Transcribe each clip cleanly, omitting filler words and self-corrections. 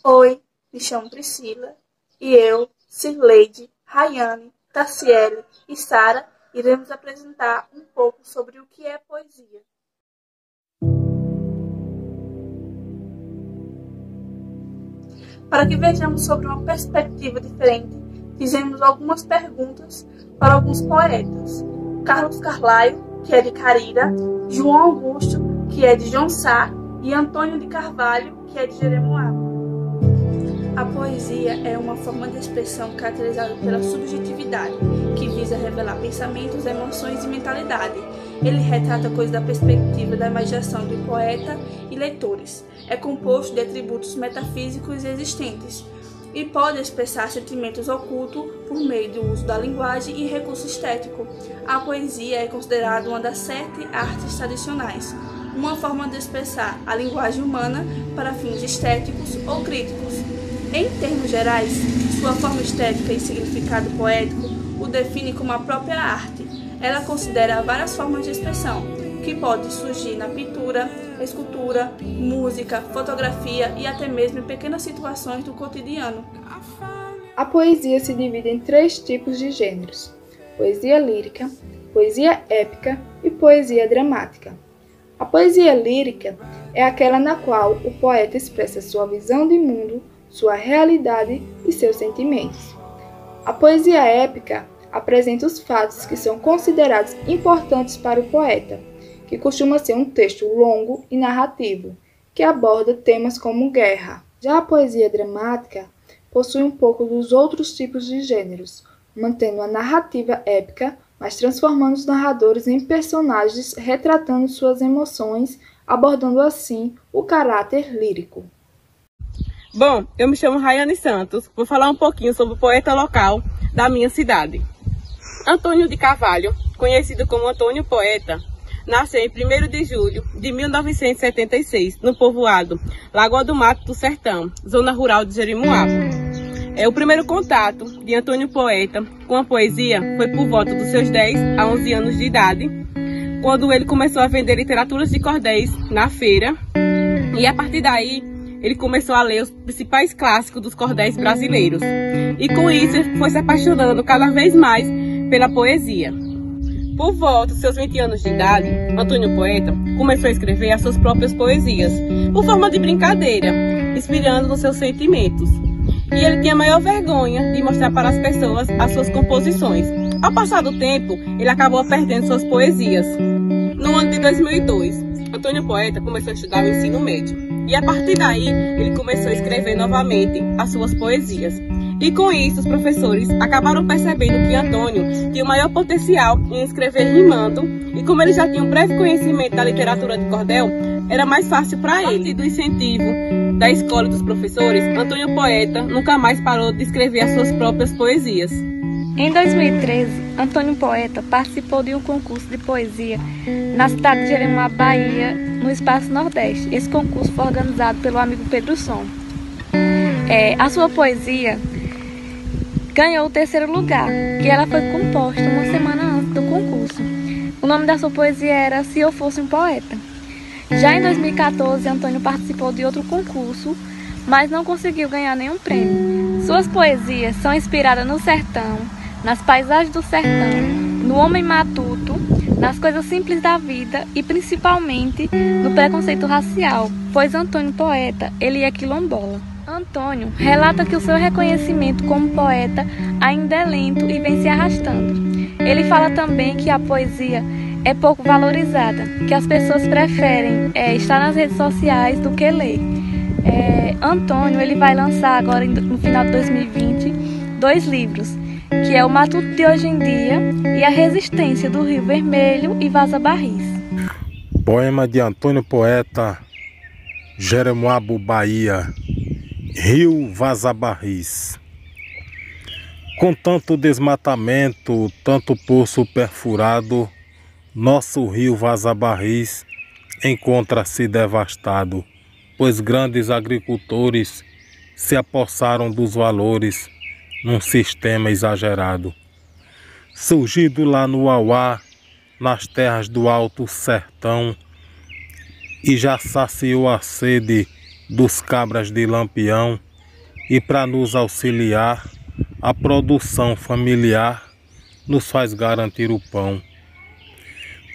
Oi, me chamo Priscila e eu, Cirleide, Rayane, Tassiele e Sara iremos apresentar um pouco sobre o que é poesia. Para que vejamos sobre uma perspectiva diferente, fizemos algumas perguntas para alguns poetas. Carlos Carlyle, que é de Carira, João Augusto, que é de Jonsá, e Antônio de Carvalho, que é de Jeremoabo. A poesia é uma forma de expressão caracterizada pela subjetividade, que visa revelar pensamentos, emoções e mentalidade. Ele retrata coisas da perspectiva da imaginação do poeta e leitores. É composto de atributos metafísicos existentes e pode expressar sentimentos ocultos por meio do uso da linguagem e recurso estético. A poesia é considerada uma das 7 artes tradicionais, uma forma de expressar a linguagem humana para fins estéticos ou críticos. Em termos gerais, sua forma estética e significado poético o define como a própria arte. Ela considera várias formas de expressão, que podem surgir na pintura, escultura, música, fotografia e até mesmo em pequenas situações do cotidiano. A poesia se divide em 3 tipos de gêneros: poesia lírica, poesia épica e poesia dramática. A poesia lírica é aquela na qual o poeta expressa sua visão de mundo, sua realidade e seus sentimentos. A poesia épica apresenta os fatos que são considerados importantes para o poeta, que costuma ser um texto longo e narrativo, que aborda temas como guerra. Já a poesia dramática possui um pouco dos outros tipos de gêneros, mantendo a narrativa épica, mas transformando os narradores em personagens retratando suas emoções, abordando assim o caráter lírico. Bom, eu me chamo Rayane Santos, vou falar um pouquinho sobre o poeta local da minha cidade. Antônio de Carvalho, conhecido como Antônio Poeta, nasceu em 1º de julho de 1976, no povoado Lagoa do Mato do Sertão, zona rural de Jeremoabo. O primeiro contato de Antônio Poeta com a poesia foi por volta dos seus 10 a 11 anos de idade, quando ele começou a vender literaturas de cordéis na feira, e a partir daí ele começou a ler os principais clássicos dos cordéis brasileiros, e com isso foi se apaixonando cada vez mais pela poesia. Por volta dos seus 20 anos de idade, Antônio Poeta começou a escrever as suas próprias poesias, por forma de brincadeira, inspirando nos seus sentimentos. E ele tinha a maior vergonha de mostrar para as pessoas as suas composições. Ao passar do tempo, ele acabou perdendo suas poesias. No ano de 2002, Antônio Poeta começou a estudar o ensino médio. E a partir daí, ele começou a escrever novamente as suas poesias. E com isso, os professores acabaram percebendo que Antônio tinha o maior potencial em escrever rimando, e como ele já tinha um breve conhecimento da literatura de cordel, era mais fácil para ele. Do incentivo da escola e dos professores, Antônio Poeta nunca mais parou de escrever as suas próprias poesias. Em 2013, Antônio Poeta participou de um concurso de poesia na cidade de Jeremoabo, Bahia, no Espaço Nordeste. Esse concurso foi organizado pelo amigo Pedro Som. A sua poesia ganhou o 3º lugar, que ela foi composta uma semana antes do concurso. O nome da sua poesia era Se Eu Fosse um Poeta. Já em 2014, Antônio participou de outro concurso, mas não conseguiu ganhar nenhum prêmio. Suas poesias são inspiradas no sertão, nas paisagens do sertão, no homem matuto, nas coisas simples da vida e principalmente no preconceito racial, pois Antônio Poeta, ele é quilombola. Antônio relata que o seu reconhecimento como poeta ainda é lento e vem se arrastando. Ele fala também que a poesia é pouco valorizada, que as pessoas preferem estar nas redes sociais do que ler. Antônio ele vai lançar agora no final de 2020 2 livros, que é o Matuto de Hoje em Dia e A Resistência do Rio Vermelho e Vaza Barris. Poema de Antônio Poeta, Jeremoabo, Bahia, Rio Vaza Barris. Com tanto desmatamento, tanto poço perfurado, nosso rio Vaza Barris encontra-se devastado, pois grandes agricultores se apossaram dos valores num sistema exagerado. Surgido lá no Uauá, nas terras do Alto Sertão, e já saciou a sede dos cabras de Lampião, e para nos auxiliar, a produção familiar nos faz garantir o pão.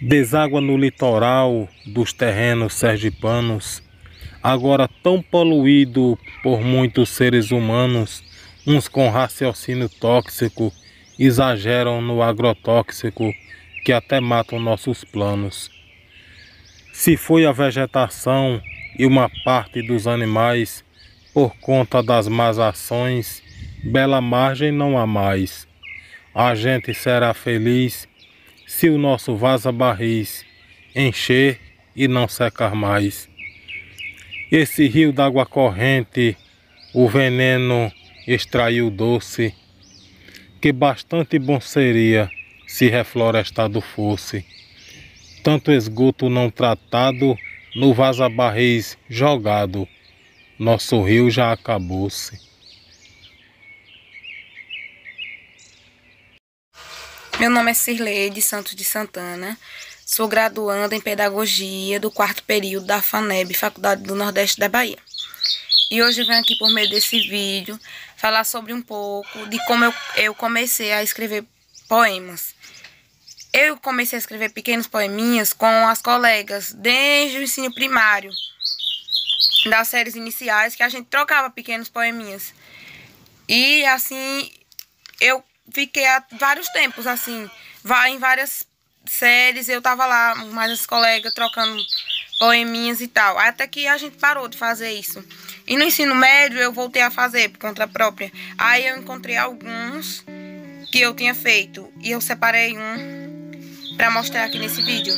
Deságua no litoral dos terrenos sergipanos, agora tão poluído por muitos seres humanos, uns com raciocínio tóxico, exageram no agrotóxico que até matam nossos planos. Se foi a vegetação e uma parte dos animais, por conta das más ações, bela margem não há mais. A gente será feliz se o nosso vaza-barris encher e não secar mais. Esse rio d'água corrente, o veneno extraiu doce, que bastante bom seria se reflorestado fosse. Tanto esgoto não tratado no vaza-barris jogado, nosso rio já acabou-se. Meu nome é Cirleide Santos de Santana, sou graduanda em Pedagogia do 4º período da FANEB, Faculdade do Nordeste da Bahia. E hoje eu venho aqui por meio desse vídeo falar sobre um pouco de como eu comecei a escrever poemas. Eu comecei a escrever pequenos poeminhas com as colegas desde o ensino primário, das séries iniciais, que a gente trocava pequenos poeminhas. E assim, eu fiquei há vários tempos, assim, em várias séries eu tava lá, mais as colegas trocando poeminhas e tal, até que a gente parou de fazer isso. E no ensino médio eu voltei a fazer por conta própria. Aí eu encontrei alguns que eu tinha feito e eu separei um para mostrar aqui nesse vídeo.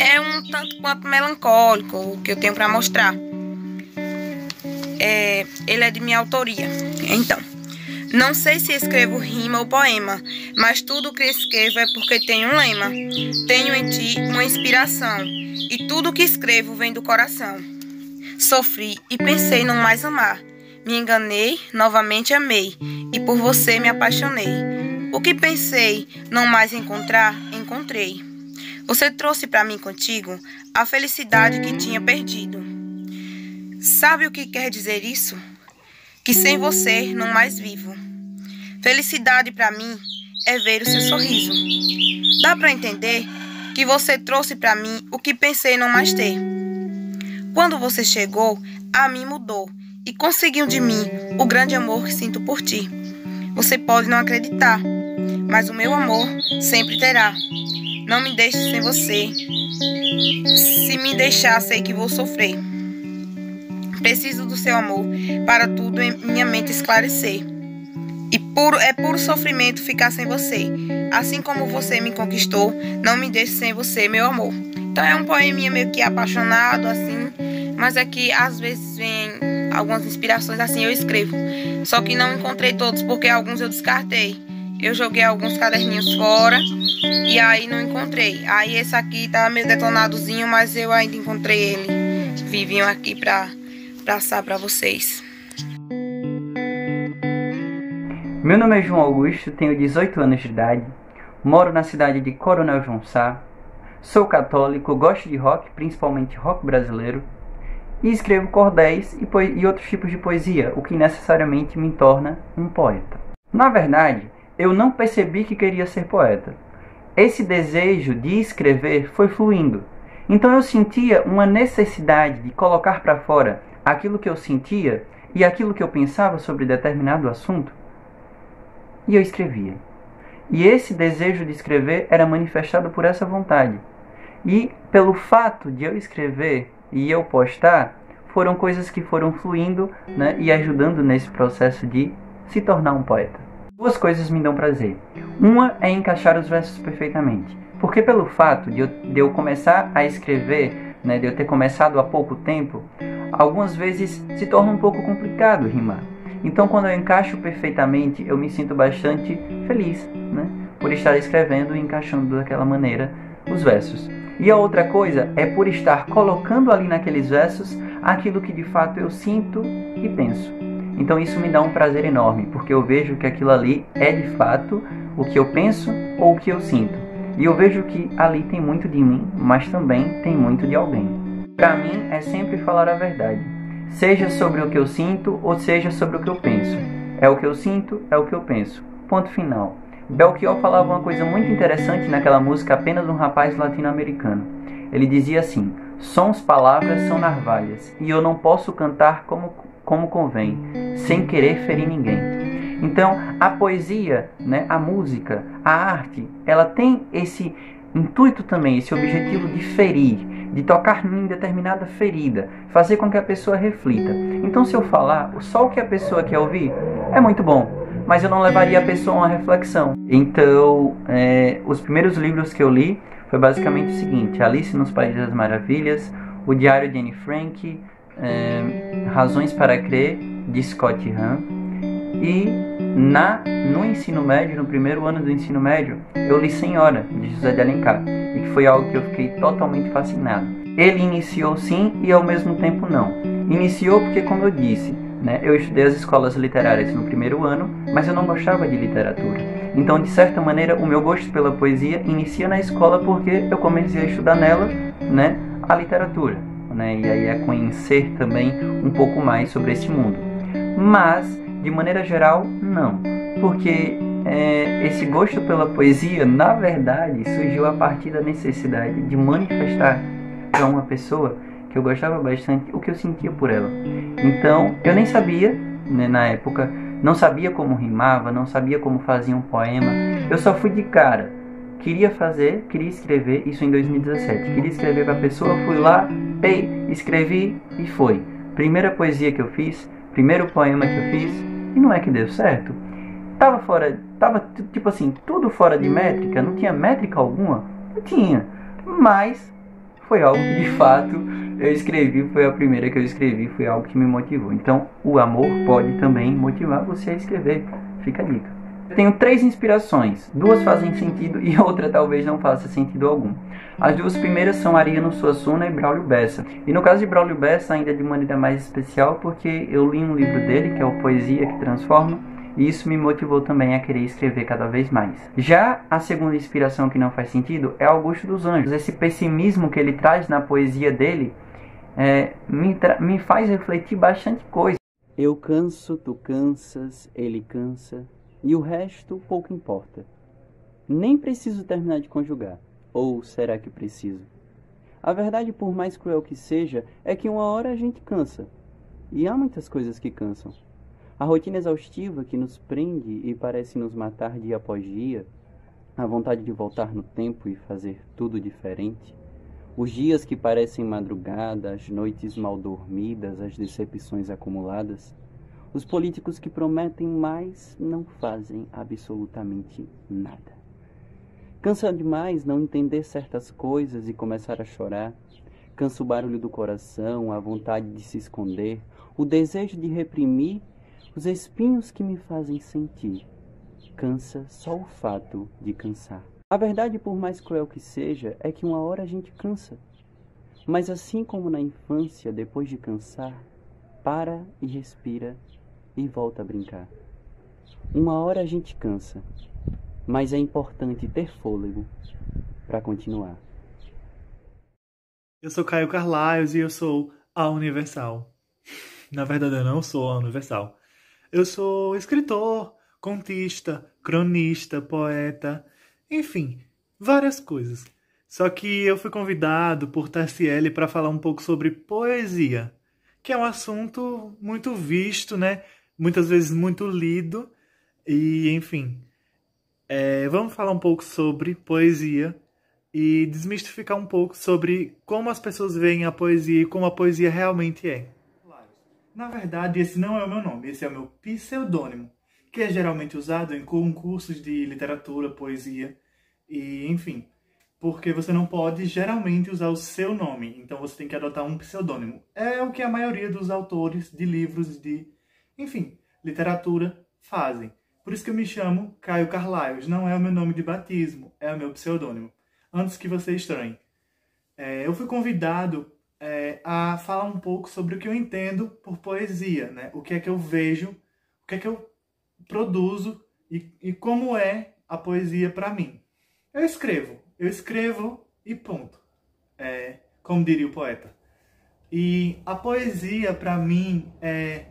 É um tanto quanto melancólico o que eu tenho para mostrar. Ele é de minha autoria. Então, não sei se escrevo rima ou poema, mas tudo que escrevo é porque tenho um lema. Tenho em ti uma inspiração, e tudo que escrevo vem do coração. Sofri e pensei não mais amar. Me enganei, novamente amei, e por você me apaixonei. O que pensei não mais encontrar, encontrei. Você trouxe para mim contigo a felicidade que tinha perdido. Sabe o que quer dizer isso? Que sem você não mais vivo. Felicidade para mim é ver o seu sorriso. Dá para entender que você trouxe para mim o que pensei não mais ter. Quando você chegou, a mim mudou e conseguiu de mim o grande amor que sinto por ti. Você pode não acreditar, mas o meu amor sempre terá. Não me deixe sem você. Se me deixar, sei que vou sofrer. Preciso do seu amor para tudo em minha mente esclarecer. E é puro sofrimento ficar sem você. Assim como você me conquistou, não me deixe sem você, meu amor. Então é um poeminha meio que apaixonado, assim. Mas é que às vezes vem algumas inspirações assim, eu escrevo. Só que não encontrei todos, porque alguns eu descartei. Eu joguei alguns caderninhos fora e aí não encontrei. Aí esse aqui tá meio detonadozinho, mas eu ainda encontrei ele vivinho aqui pra passar pra vocês. Meu nome é João Augusto, tenho 18 anos de idade, moro na cidade de Coronel João Sá, sou católico, gosto de rock, principalmente rock brasileiro, e escrevo cordéis e outros tipos de poesia, o que necessariamente me torna um poeta. Na verdade, eu não percebi que queria ser poeta. Esse desejo de escrever foi fluindo. Então eu sentia uma necessidade de colocar para fora aquilo que eu sentia e aquilo que eu pensava sobre determinado assunto. E eu escrevia. E esse desejo de escrever era manifestado por essa vontade. E pelo fato de eu escrever e eu postar, foram coisas que foram fluindo, né, e ajudando nesse processo de se tornar um poeta. Duas coisas me dão prazer. Uma é encaixar os versos perfeitamente. Porque pelo fato de eu começar a escrever, né, de eu ter começado há pouco tempo, algumas vezes se torna um pouco complicado rimar. Então quando eu encaixo perfeitamente, eu me sinto bastante feliz, né, por estar escrevendo e encaixando daquela maneira os versos. E a outra coisa é por estar colocando ali naqueles versos aquilo que de fato eu sinto e penso. Então isso me dá um prazer enorme, porque eu vejo que aquilo ali é de fato o que eu penso ou o que eu sinto. E eu vejo que ali tem muito de mim, mas também tem muito de alguém. Para mim é sempre falar a verdade. Seja sobre o que eu sinto ou seja sobre o que eu penso. É o que eu sinto, é o que eu penso. Ponto final. Belchior falava uma coisa muito interessante naquela música Apenas um Rapaz Latino-Americano. Ele dizia assim: sons, palavras são navalhas, e eu não posso cantar como convém, sem querer ferir ninguém. Então, a poesia, né, a música, a arte, ela tem esse intuito também, esse objetivo de ferir, de tocar em determinada ferida, fazer com que a pessoa reflita. Então, se eu falar, só o que a pessoa quer ouvir é muito bom, mas eu não levaria a pessoa a uma reflexão. Então, os primeiros livros que eu li foi basicamente o seguinte: Alice nos Países das Maravilhas, O Diário de Anne Frank, Razões para Crer, de Scott Hahn. E no ensino médio, no primeiro ano do ensino médio, eu li Senhora, de José de Alencar, e que foi algo que eu fiquei totalmente fascinado. Ele iniciou sim e ao mesmo tempo não. Iniciou porque, como eu disse, né, eu estudei as escolas literárias no primeiro ano, mas eu não gostava de literatura. Então, de certa maneira, o meu gosto pela poesia inicia na escola porque eu comecei a estudar nela, né, a literatura, né, e aí a conhecer também um pouco mais sobre esse mundo. Mas, de maneira geral, não. Porque esse gosto pela poesia, na verdade, surgiu a partir da necessidade de manifestar para uma pessoa que eu gostava bastante o que eu sentia por ela. Então, eu nem sabia, né, na época, não sabia como rimava, não sabia como fazia um poema. Eu só fui de cara. Queria escrever, isso em 2017. Queria escrever para a pessoa, fui lá, escrevi e foi. Primeira poesia que eu fiz, primeiro poema que eu fiz, e não é que deu certo. Tava tipo assim, tudo fora de métrica, não tinha métrica alguma, não tinha. Mas foi algo que de fato eu escrevi, foi a primeira que eu escrevi, foi algo que me motivou. Então, o amor pode também motivar você a escrever. Fica a dica. Eu tenho 3 inspirações, 2 fazem sentido e outra talvez não faça sentido algum. As 2 primeiras são Ariano Suassuna e Braulio Bessa. E no caso de Braulio Bessa, ainda de maneira mais especial, porque eu li um livro dele, que é o Poesia que Transforma, e isso me motivou também a querer escrever cada vez mais. Já a segunda inspiração que não faz sentido é Augusto dos Anjos. Esse pessimismo que ele traz na poesia dele me faz refletir bastante coisa. Eu canso, tu cansas, ele cansa, e o resto pouco importa. Nem preciso terminar de conjugar. Ou será que preciso? A verdade, por mais cruel que seja, é que uma hora a gente cansa. E há muitas coisas que cansam. A rotina exaustiva que nos prende e parece nos matar dia após dia, a vontade de voltar no tempo e fazer tudo diferente, os dias que parecem madrugada, as noites mal dormidas, as decepções acumuladas, os políticos que prometem, mas não fazem absolutamente nada. Cansa demais não entender certas coisas e começar a chorar. Cansa o barulho do coração, a vontade de se esconder, o desejo de reprimir os espinhos que me fazem sentir. Cansa só o fato de cansar. A verdade, por mais cruel que seja, é que uma hora a gente cansa. Mas assim como na infância, depois de cansar, para e respira e volta a brincar. Uma hora a gente cansa, mas é importante ter fôlego para continuar. Eu sou Caio Carlaios e eu sou a Universal. Na verdade, eu não sou a Universal. Eu sou escritor, contista, cronista, poeta, enfim, várias coisas. Só que eu fui convidado por Tarciele para falar um pouco sobre poesia, que é um assunto muito visto, né? Muitas vezes muito lido. E, enfim, vamos falar um pouco sobre poesia e desmistificar um pouco sobre como as pessoas veem a poesia e como a poesia realmente é. Na verdade, esse não é o meu nome, esse é o meu pseudônimo, que é geralmente usado em concursos de literatura, poesia e, enfim, porque você não pode geralmente usar o seu nome, então você tem que adotar um pseudônimo. É o que a maioria dos autores de livros de, enfim, literatura fazem. Por isso que eu me chamo Caio Carlaios, não é o meu nome de batismo, é o meu pseudônimo. Antes que você estranhe. Eu fui convidado a falar um pouco sobre o que eu entendo por poesia, né? O que é que eu vejo, o que é que eu produzo e como é a poesia para mim. Eu escrevo e ponto. Como diria o poeta. E a poesia, para mim, é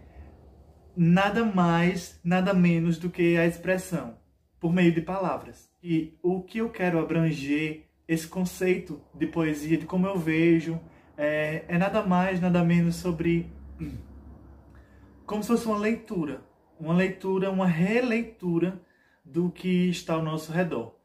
nada mais, nada menos do que a expressão por meio de palavras. E o que eu quero abranger, esse conceito de poesia, de como eu vejo, é nada mais, nada menos sobre como se fosse uma leitura, uma releitura do que está ao nosso redor.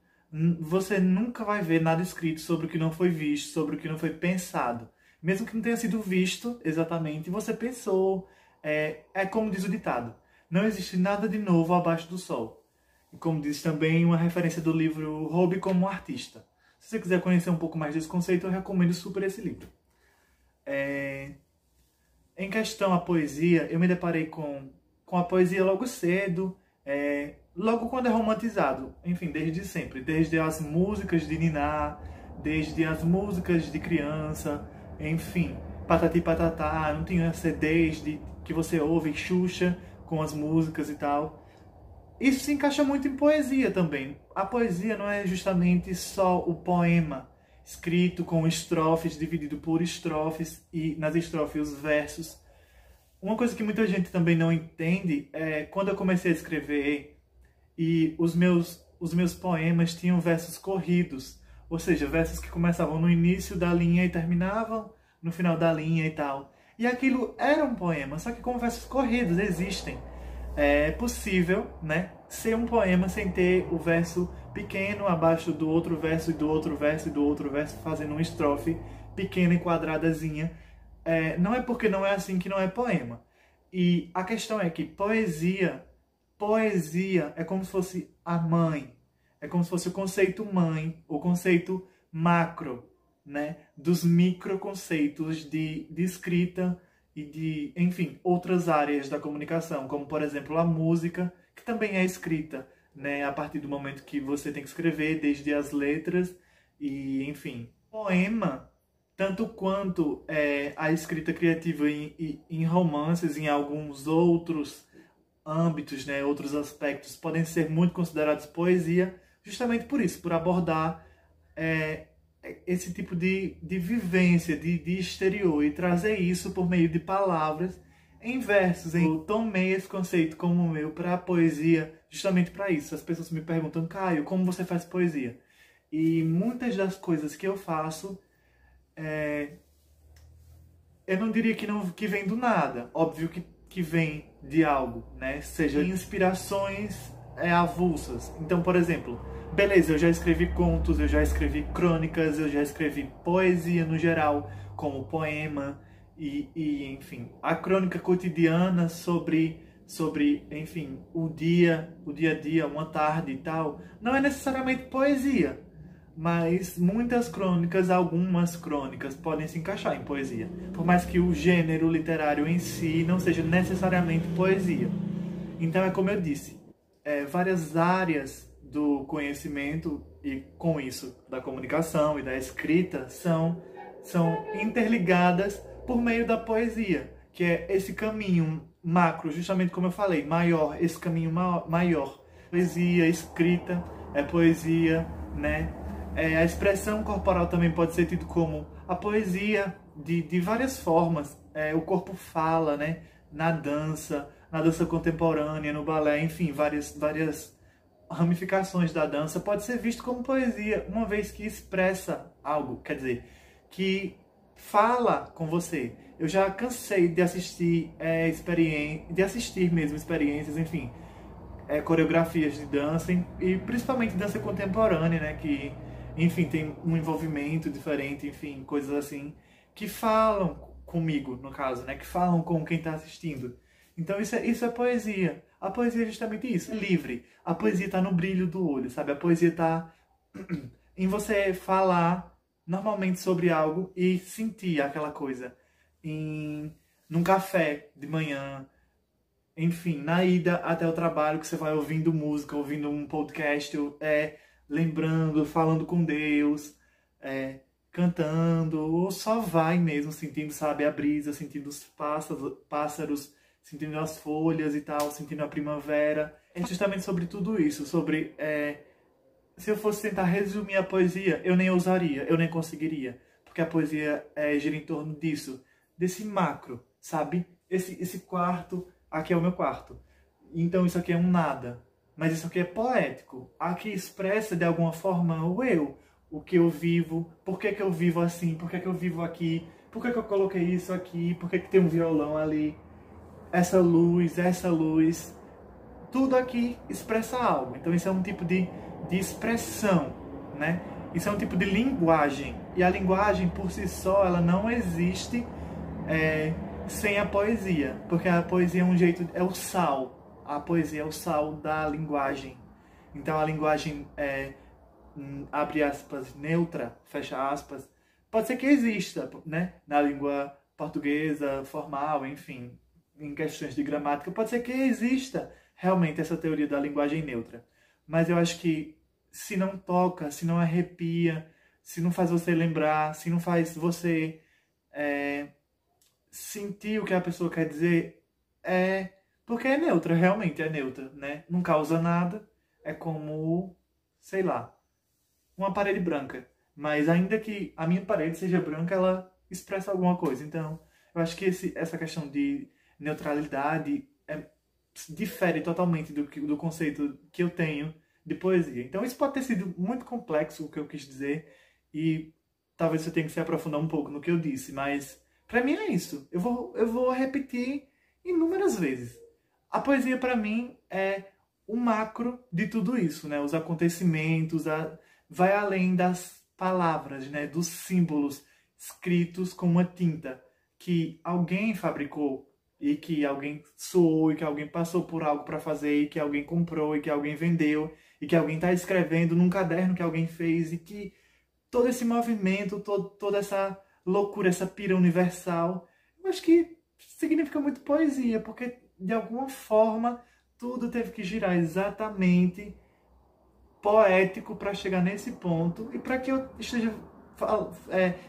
Você nunca vai ver nada escrito sobre o que não foi visto, sobre o que não foi pensado. Mesmo que não tenha sido visto exatamente, você pensou. É como diz o ditado, não existe nada de novo abaixo do sol. E como diz também uma referência do livro Roube como Artista. Se você quiser conhecer um pouco mais desse conceito, eu recomendo super esse livro. Em questão à poesia, eu me deparei com a poesia logo cedo, logo quando é romantizado, enfim, desde sempre. Desde as músicas de niná, desde as músicas de criança, enfim, patati patatá, não tinha CDs que você ouve, Xuxa, com as músicas e tal. Isso se encaixa muito em poesia também. A poesia não é justamente só o poema escrito com estrofes, dividido por estrofes, e nas estrofes os versos. Uma coisa que muita gente também não entende é quando eu comecei a escrever e os meus poemas tinham versos corridos, ou seja, versos que começavam no início da linha e terminavam no final da linha e tal. E aquilo era um poema, só que com versos corridos existem. É possível, né, ser um poema sem ter o verso pequeno abaixo do outro verso e do outro verso e do outro verso, fazendo uma estrofe pequena e quadradazinha. Não é porque não é assim que não é poema. E a questão é que poesia é como se fosse a mãe, é como se fosse o conceito mãe, o conceito macro, né, dos microconceitos de escrita e de, enfim, outras áreas da comunicação, como, por exemplo, a música, que também é escrita, né, a partir do momento que você tem que escrever, desde as letras e, enfim. Poema, tanto quanto a escrita criativa em romances, em alguns outros âmbitos, né, outros aspectos, podem ser muito considerados poesia, justamente por isso, por abordar esse tipo de vivência, de exterior, e trazer isso por meio de palavras em versos. Eu tomei esse conceito como meu para a poesia justamente para isso. As pessoas me perguntam, Caio, como você faz poesia? E muitas das coisas que eu faço, eu não diria que vem do nada. Óbvio que vem de algo, né? Seja inspirações avulsas. Então, por exemplo, beleza, eu já escrevi contos, eu já escrevi crônicas, eu já escrevi poesia no geral, como poema e enfim, a crônica cotidiana sobre, enfim, o dia a dia, uma tarde e tal, não é necessariamente poesia, mas muitas crônicas, algumas crônicas podem se encaixar em poesia, por mais que o gênero literário em si não seja necessariamente poesia. Então é como eu disse, várias áreas do conhecimento e, com isso, da comunicação e da escrita são interligadas por meio da poesia, que é esse caminho macro, justamente como eu falei, maior, esse caminho maior. Poesia escrita é poesia, né? A expressão corporal também pode ser tido como a poesia de várias formas. O corpo fala, né? Na dança contemporânea, no balé, enfim, várias ramificações da dança, pode ser visto como poesia, uma vez que expressa algo, quer dizer, que fala com você. Eu já cansei de assistir experiências, enfim, coreografias de dança, e principalmente dança contemporânea, né, que, enfim, tem um envolvimento diferente, enfim, coisas assim, que falam comigo, no caso, né, que falam com quem está assistindo. Então isso é poesia. A poesia é justamente isso, livre. A poesia está no brilho do olho, sabe? A poesia está em você falar normalmente sobre algo e sentir aquela coisa. Num café de manhã, enfim, na ida até o trabalho, que você vai ouvindo música, ouvindo um podcast, lembrando, falando com Deus, cantando, ou só vai mesmo sentindo, sabe, a brisa, sentindo os pássaros, sentindo as folhas e tal, sentindo a primavera. É justamente sobre tudo isso, sobre... se eu fosse tentar resumir a poesia, eu nem ousaria, eu nem conseguiria. Porque a poesia gira em torno disso, desse macro, sabe? Esse quarto, aqui é o meu quarto. Então isso aqui é um nada. Mas isso aqui é poético. Aqui expressa de alguma forma o eu. O que eu vivo, por que eu vivo assim, por que eu vivo aqui, por que eu coloquei isso aqui, por que tem um violão ali. Essa luz, tudo aqui expressa algo. Então isso é um tipo de expressão, né? Isso é um tipo de linguagem. E a linguagem, por si só, ela não existe sem a poesia. Porque a poesia é um jeito, é o sal. A poesia é o sal da linguagem. Então a linguagem abre aspas, neutra, fecha aspas. Pode ser que exista, né? Na língua portuguesa, formal, enfim, em questões de gramática, pode ser que exista realmente essa teoria da linguagem neutra. Mas eu acho que se não toca, se não arrepia, se não faz você lembrar, se não faz você sentir o que a pessoa quer dizer, porque é neutra, realmente é neutra, né? Não causa nada, é como, sei lá, uma parede branca. Mas ainda que a minha parede seja branca, ela expressa alguma coisa. Então, eu acho que essa questão de neutralidade difere totalmente do conceito que eu tenho de poesia. Então isso pode ter sido muito complexo o que eu quis dizer e talvez você tenha que se aprofundar um pouco no que eu disse, mas para mim é isso. Eu vou repetir inúmeras vezes. A poesia para mim é o macro de tudo isso, né? Os acontecimentos, vai além das palavras, né? Dos símbolos escritos com uma tinta que alguém fabricou e que alguém suou e que alguém passou por algo para fazer e que alguém comprou e que alguém vendeu e que alguém está escrevendo num caderno que alguém fez e que todo esse movimento, toda essa loucura, essa pira universal, eu acho que significa muito poesia, porque de alguma forma tudo teve que girar exatamente poético para chegar nesse ponto e para que eu esteja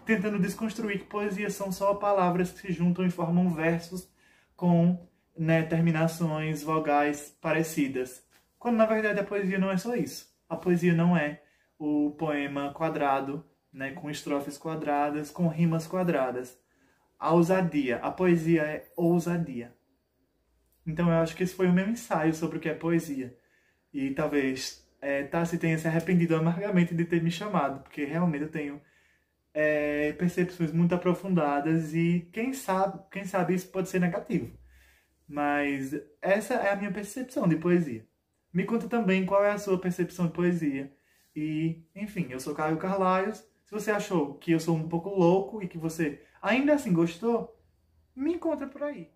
tentando desconstruir que poesia são só palavras que se juntam e formam versos com, né, terminações vogais parecidas. Quando na verdade a poesia não é só isso. A poesia não é o poema quadrado, né, com estrofes quadradas, com rimas quadradas. A ousadia. A poesia é ousadia. Então eu acho que esse foi o meu ensaio sobre o que é poesia. E talvez Tassi tenha se arrependido amargamente de ter me chamado, porque realmente eu tenho percepções muito aprofundadas e quem sabe isso pode ser negativo. Mas essa é a minha percepção de poesia. Me conta também qual é a sua percepção de poesia. E, enfim, eu sou Caio Carlaios. Se você achou que eu sou um pouco louco e que você ainda assim gostou, me encontra por aí.